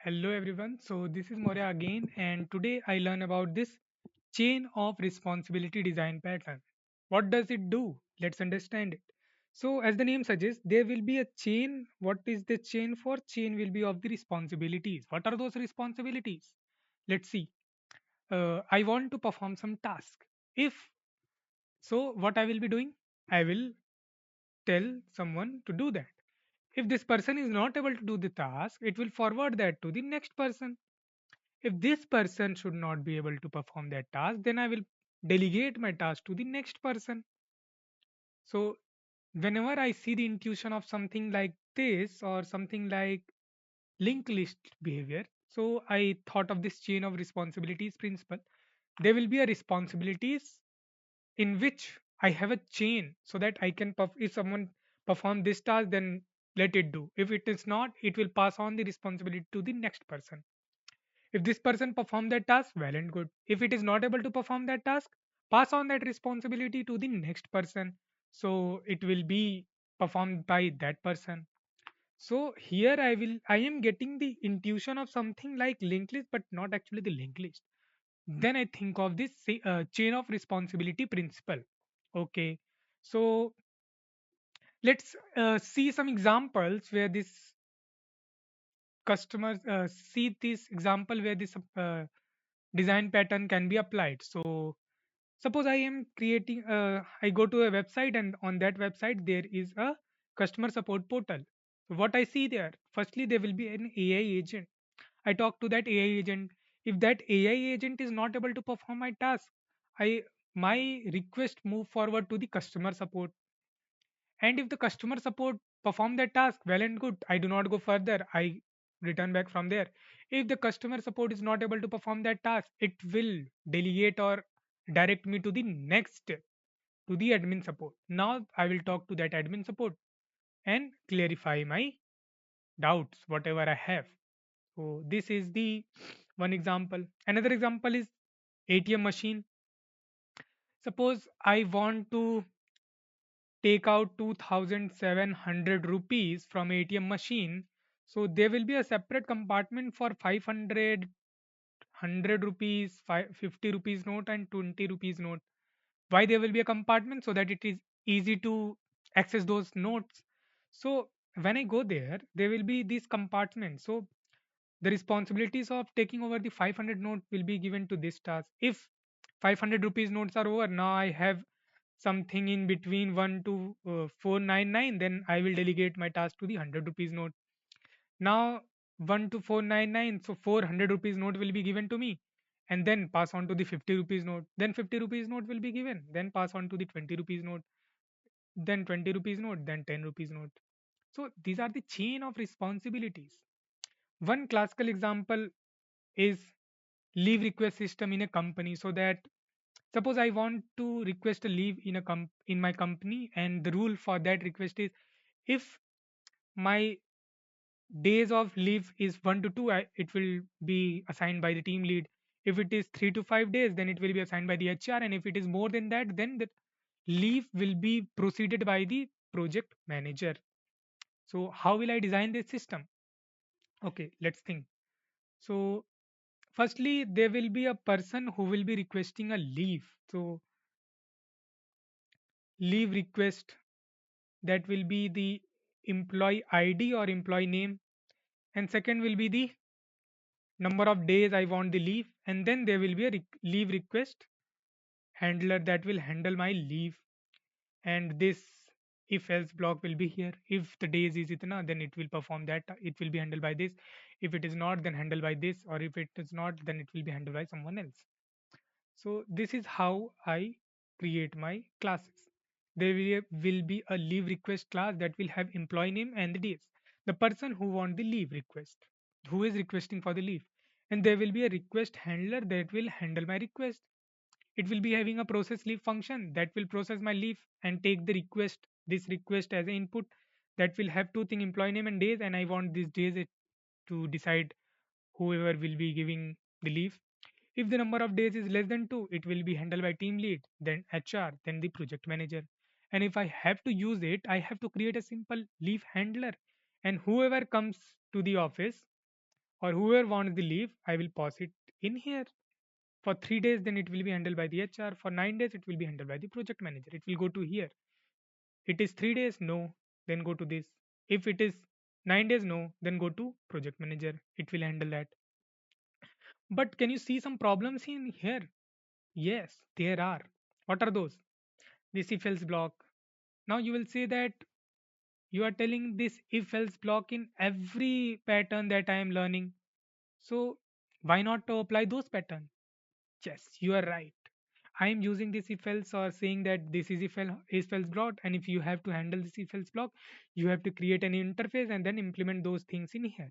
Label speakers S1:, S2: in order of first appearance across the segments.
S1: Hello everyone. So this is Moria again, and today I learn about this chain of responsibility design pattern. What does it do? Let's understand it. So as the name suggests, there will be a chain. What is the chain for? Chain will be of the responsibilities. What are those responsibilities? Let's see. I want to perform some task. If so, what I will be doing? I will tell someone to do that. If this person is not able to do the task, it will forward that to the next person. If this person should not be able to perform that task, then I will delegate my task to the next person. So, whenever I see the intuition of something like this or something like linked list behavior, so I thought of this chain of responsibilities principle. There will be a responsibilities in which I have a chain so that I can, if someone perform this task, then let it do. If it is not, it will pass on the responsibility to the next person. If this person perform that task, well and good. If it is not able to perform that task, pass on that responsibility to the next person. So it will be performed by that person. So here I am getting the intuition of something like linked list, but not actually the linked list. Then I think of this chain of responsibility principle. Okay. So let's see some examples where this customers see this example where this design pattern can be applied. So suppose I am creating I go to a website, and on that website there is a customer support portal. What I see there, firstly there will be an AI agent. I talk to that AI agent. If that AI agent is not able to perform my task, I my request move forward to the customer support. And if the customer support perform that task, well and good. I do not go further. I return back from there. If the customer support is not able to perform that task, it will delegate or direct me to the next step, to the admin support. Now I will talk to that admin support and clarify my doubts, whatever I have. So this is the one example. Another example is ATM machine. Suppose I want to take out 2700 rupees from ATM machine, so there will be a separate compartment for 500, 100 rupees, 50 rupees note and 20 rupees note. Why there will be a compartment? So that it is easy to access those notes. So when I go there, there will be these compartments. So the responsibilities of taking over the 500 note will be given to this task. If 500 rupees notes are over, now I have something in between 1 to 499, then I will delegate my task to the 100 rupees note. Now 1 to 499, so 400 rupees note will be given to me, and then pass on to the 50 rupees note. Then 50 rupees note will be given, then pass on to the 20 rupees note, then 20 rupees note, then 10 rupees note. So these are the chain of responsibilities. One classical example is leave request system in a company. So that suppose I want to request a leave in in my company, and the rule for that request is, if my days of leave is 1 to 2, it will be assigned by the team lead. If it is 3 to 5 days, then it will be assigned by the HR, and if it is more than that, then the leave will be proceeded by the project manager. So how will I design this system? Okay, let's think. So firstly, there will be a person who will be requesting a leave. So leave request, that will be the employee ID or employee name, and second will be the number of days I want the leave, and then there will be a leave request handler that will handle my leave. And this if else block will be here. If the days is itna, then it will perform that, it will be handled by this. If it is not, then handled by this, or if it is not, then it will be handled by someone else. So this is how I create my classes. There will be a leave request class that will have employee name and the days. The person who want the leave request, who is requesting for the leave. And there will be a request handler that will handle my request. It will be having a process leave function that will process my leave and take the request, this request as an input, that will have two things, employee name and days, and I want these days to decide whoever will be giving the leave. If the number of days is less than 2, it will be handled by team lead, then HR, then the project manager. And if I have to use it, I have to create a simple leave handler. And whoever comes to the office, or whoever wants the leave, I will pass it in here. For 3 days, then it will be handled by the HR. For 9 days, it will be handled by the project manager. It will go to here. It is 3 days, no, then go to this. If it is 9 days, no, then go to project manager. It will handle that. But can you see some problems in here? Yes, there are. What are those? This if else block. Now you will say that you are telling this if else block in every pattern that I am learning. So why not to apply those patterns? Yes, you are right. I am using this if else or saying that this is if else block, and if you have to handle this if else block, you have to create an interface and then implement those things in here.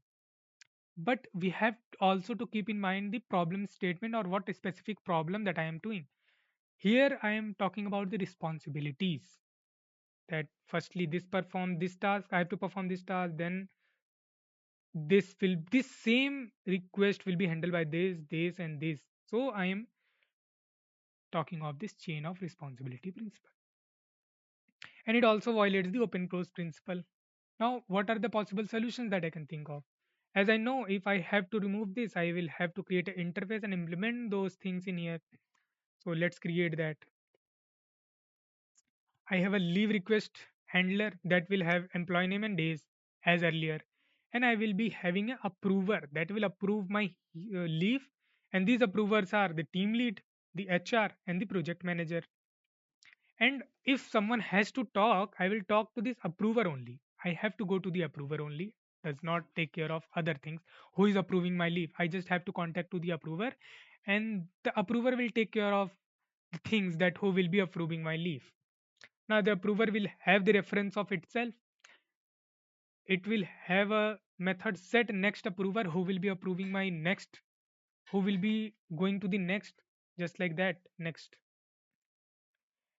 S1: But we have also to keep in mind the problem statement or what specific problem that I am doing. Here I am talking about the responsibilities, that firstly this task, I have to perform this task, then this same request will be handled by this and this. So I am talking of this chain of responsibility principle, and it also violates the open close principle. Now what are the possible solutions that I can think of? As I know, if I have to remove this, I will have to create an interface and implement those things in here. So let's create that. I have a leave request handler that will have employee name and days as earlier. And I will be having an approver that will approve my leave. And these approvers are the team lead, the HR, and the project manager. And if someone has to talk, I will talk to this approver only. I have to go to the approver only. Does not take care of other things. Who is approving my leave? I just have to contact to the approver, and the approver will take care of the things that who will be approving my leave. Now the approver will have the reference of itself. It will have a method set next approver who will be approving my next, who will be going to the next, just like that next.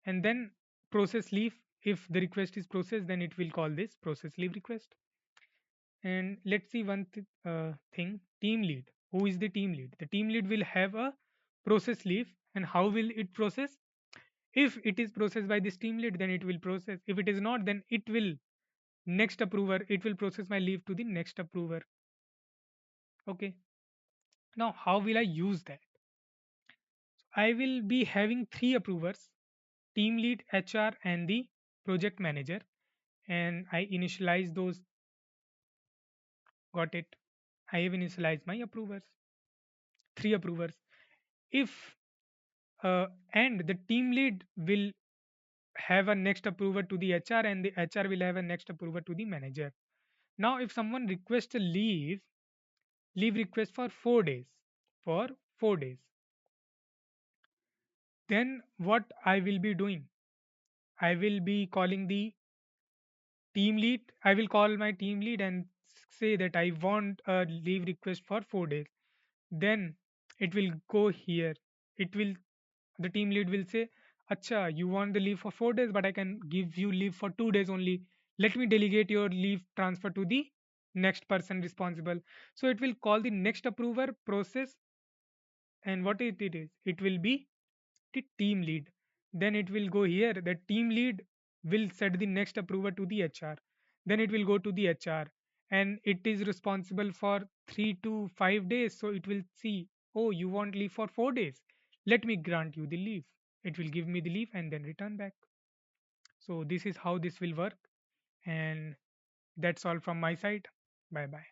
S1: And then process leave. If the request is processed, then it will call this process leave request. And let's see thing, team lead. Who is the team lead? The team lead will have a process leave. And how will it process? If it is processed by this team lead, then it will process. If it is not, then it will next approver, it will process my leave to the next approver. Okay, now how will I use that? I will be having three approvers: team lead, HR, and the project manager. And I initialize those. Got it? I have initialized my approvers, three approvers. If and the team lead will have a next approver to the HR, and the HR will have a next approver to the manager. Now if someone requests a leave request for 4 days, for 4 days, then what I will be doing, I will be calling the team lead. I will call my team lead and say that I want a leave request for 4 days. Then it will go here. It will, the team lead will say, Acha, you want the leave for 4 days, but I can give you leave for 2 days only. Let me delegate your leave transfer to the next person responsible. So it will call the next approver process, and what it is, it will be the team lead. Then it will go here. The team lead will set the next approver to the HR. Then it will go to the HR, and it is responsible for 3 to 5 days. So it will see, oh, you want leave for 4 days. Let me grant you the leave. It will give me the leave and then return back. So this is how this will work. And that's all from my side. Bye bye.